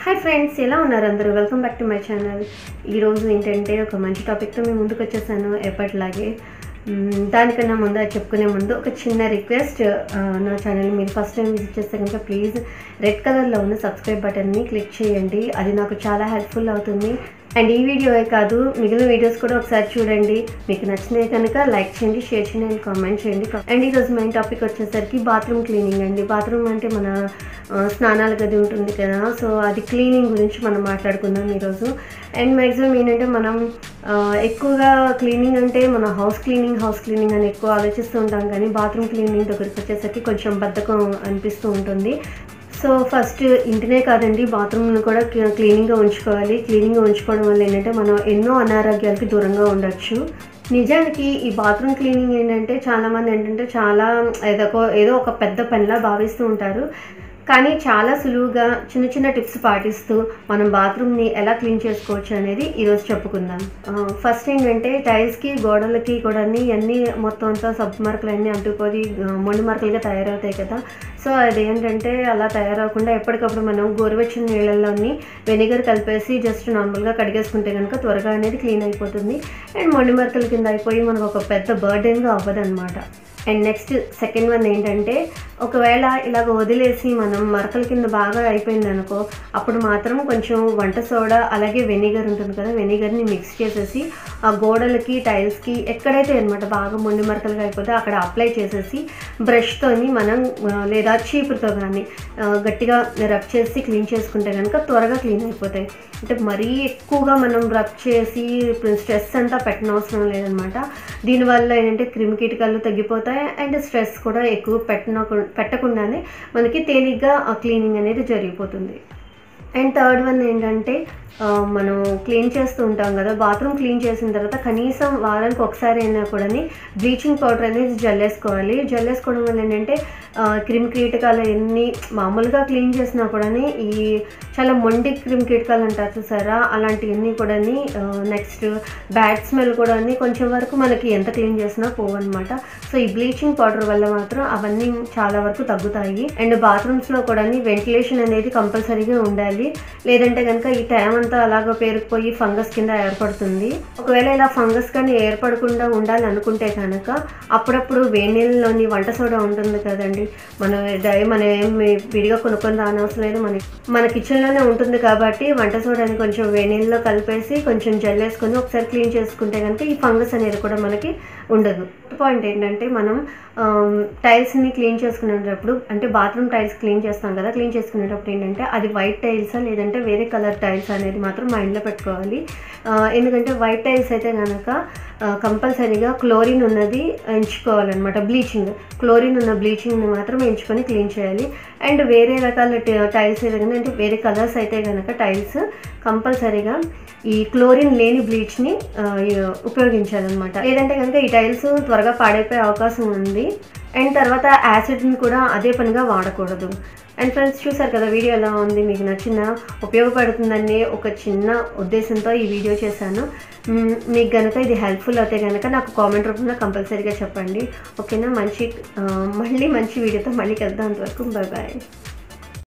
Hi friends, ఎలా ఉన్నారు అందరూ? Welcome back to my channel. ఈరోజు ఏంటంటే ఒక మంచి టాపిక్తో మేము ముందుకు వచ్చేసాను ఎప్పటిలాగే. దానికన్నా ముందు అది చెప్పుకునే ముందు ఒక చిన్న రిక్వెస్ట్. నా ఛానల్ మీరు ఫస్ట్ టైం విజిట్ చేస్తే కనుక ప్లీజ్ రెడ్ కలర్లో ఉన్న సబ్స్క్రైబ్ బటన్ని క్లిక్ చేయండి. అది నాకు చాలా హెల్ప్ఫుల్ అవుతుంది. అండ్ ఈ వీడియోయే కాదు, మిగిలిన వీడియోస్ కూడా ఒకసారి చూడండి. మీకు నచ్చినవి కనుక లైక్ చేయండి, షేర్ చేయండి అండ్ కామెంట్ చేయండి. అండ్ ఈరోజు మెయిన్ టాపిక్ వచ్చేసరికి బాత్రూమ్ క్లీనింగ్ అండి. బాత్రూమ్ అంటే మన స్నానాల గది ఉంటుంది కదా, సో అది క్లీనింగ్ గురించి మనం మాట్లాడుకుందాం ఈరోజు. అండ్ మ్యాక్సిమం ఏంటంటే మనం ఎక్కువగా క్లీనింగ్ అంటే మన హౌస్ క్లీనింగ్ అని ఎక్కువ ఆలోచిస్తూ ఉంటాం, కానీ బాత్రూమ్ క్లీనింగ్ దగ్గరికి వచ్చేసరికి కొంచెం బద్ధకం అనిపిస్తూ ఉంటుంది. సో ఫస్ట్ ఇంటినే కాదండి, బాత్రూమ్ను కూడా క్లీనింగ్గా ఉంచుకోవాలి. క్లీనింగ్గా ఉంచుకోవడం వల్ల ఏంటంటే మనం ఎన్నో అనారోగ్యాలకి దూరంగా ఉండొచ్చు. నిజానికి ఈ బాత్రూమ్ క్లీనింగ్ ఏంటంటే చాలామంది ఏంటంటే చాలా ఏదో ఒక పెద్ద పనిలా భావిస్తూ ఉంటారు. కానీ చాలా సులువుగా చిన్న చిన్న టిప్స్ పాటిస్తూ మనం బాత్రూమ్ని ఎలా క్లీన్ చేసుకోవచ్చు అనేది ఈరోజు చెప్పుకుందాం. ఫస్ట్ ఏంటంటే టైల్స్కి గోడలకి కూడా అన్నీ మొత్తం అంతా సబ్బు మరకలు అన్నీ అంటుకొని మొండి మరకలుగా తయారవుతాయి కదా. సో అదేంటంటే అలా తయారవకుండా ఎప్పటికప్పుడు మనం గోరువెచ్చని నీళ్ళల్లోని వెనిగర్ కలిపేసి జస్ట్ నార్మల్గా కడిగేసుకుంటే కనుక త్వరగా అనేది క్లీన్ అయిపోతుంది. అండ్ మొండి మరకల కింద అయిపోయి మనకు ఒక పెద్ద బర్డెన్గా అవ్వదన్నమాట. అండ్ నెక్స్ట్ సెకండ్ వన్ ఏంటంటే, ఒకవేళ ఇలాగ వదిలేసి మనం మరకల కింద బాగా అయిపోయింది అనుకో, అప్పుడు మాత్రం కొంచెం వంట సోడా అలాగే వెనిగర్ ఉంటుంది కదా, వెనిగర్ని మిక్స్ చేసేసి ఆ గోడలకి టైల్స్కి ఎక్కడైతే అనమాట బాగా మొండి మరకలుగా అయిపోతే అక్కడ అప్లై చేసేసి బ్రష్తోని మనం లేదా చీపురుతో కానీ గట్టిగా రబ్ చేసి క్లీన్ చేసుకుంటే కనుక త్వరగా క్లీన్ అయిపోతాయి. అంటే మరీ ఎక్కువగా మనం రబ్ చేసి స్ట్రెస్ అంతా పెట్టనవసరం లేదనమాట. దీనివల్ల ఏంటంటే క్రిమికీటకాలు తగ్గిపోతాయి అండ్ స్ట్రెస్ కూడా ఎక్కువ పెట్టకుండానే మనకి తేలిగ్గా ఆ క్లీనింగ్ అనేది జరిగిపోతుంది. అండ్ థర్డ్ వన్ ఏంటంటే, మనం క్లీన్ చేస్తూ ఉంటాం కదా, బాత్రూమ్ క్లీన్ చేసిన తర్వాత కనీసం వారానికి ఒకసారి అయినా కూడా బ్లీచింగ్ పౌడర్ అనేది జల్లేసుకోవాలి. జల్లేసుకోవడం వల్ల ఏంటంటే క్రిమికీటకాలు ఎన్ని మామూలుగా క్లీన్ చేసినా కూడా ఈ చాలా మొండి క్రిమికీటకాలు అంటారు చూసారా, అలాంటివన్నీ కూడా నెక్స్ట్ బ్యాడ్ స్మెల్ కూడా కొంచెం వరకు మనకి ఎంత క్లీన్ చేసినా పోవన్నమాట. సో ఈ బ్లీచింగ్ పౌడర్ వల్ల మాత్రం అవన్నీ చాలా వరకు తగ్గుతాయి. అండ్ బాత్రూమ్స్లో కూడా వెంటిలేషన్ అనేది కంపల్సరీగా ఉండాలి, లేదంటే కనుక ఈ ట్యామ్ అంతా అలాగా పేరుకుపోయి ఫంగస్ కింద ఏర్పడుతుంది. ఒకవేళ ఇలా ఫంగస్ కానీ ఏర్పడకుండా ఉండాలనుకుంటే కనుక అప్పుడప్పుడు వేడి నీళ్ళలోని వంట సోడా ఉంటుంది కదండి, మనం ఏం విడిగా కొనుక్కొని రానవసరం లేదు, మన కిచెన్లోనే ఉంటుంది కాబట్టి వంట సోడాని కొంచెం వేడి నీళ్ళలో కలిపేసి కొంచెం జల్లేసుకొని ఒకసారి క్లీన్ చేసుకుంటే కనుక ఈ ఫంగస్ అనేది కూడా మనకి ఉండదు. పాయింట్ ఏంటంటే, మనం టైల్స్ని క్లీన్ చేసుకునేటప్పుడు అంటే బాత్రూమ్ టైల్స్ క్లీన్ చేస్తాం కదా, క్లీన్ చేసుకునేటప్పుడు ఏంటంటే అది వైట్ టైల్సా లేదంటే వేరే కలర్ టైల్స్ అనేది మాత్రం మైండ్లో పెట్టుకోవాలి. ఎందుకంటే వైట్ టైల్స్ అయితే కనుక కంపల్సరీగా క్లోరిన్ ఉన్నది ఎంచుకోవాలన్నమాట. క్లోరిన్ ఉన్న బ్లీచింగ్ని మాత్రం ఎంచుకొని క్లీన్ చేయాలి. అండ్ వేరే రకాల టైల్స్ ఏదైనా అంటే వేరే కలర్స్ అయితే కనుక టైల్స్ కంపల్సరీగా ఈ క్లోరిన్ లేని బ్లీచ్ని ఉపయోగించాలన్నమాట. లేదంటే కనుక ఈ టైల్స్ త్వరగా పాడైపోయే అవకాశం ఉంది. అండ్ తర్వాత యాసిడ్ని కూడా అదే పనిగా వాడకూడదు. అండ్ ఫ్రెండ్స్, చూసారు కదా వీడియో ఎలా ఉంది, మీకు నచ్చిన ఉపయోగపడుతుందనే ఒక చిన్న ఉద్దేశంతో ఈ వీడియో చేశాను. మీకు కనుక ఇది హెల్ప్ఫుల్ అయితే కనుక నాకు కామెంట్ రూపంలో కంపల్సరీగా చెప్పండి. ఓకేనా? మళ్ళీ మంచి వీడియోతో మళ్ళీ కలుద్దాం. అంతవరకు బాయ్ బాయ్.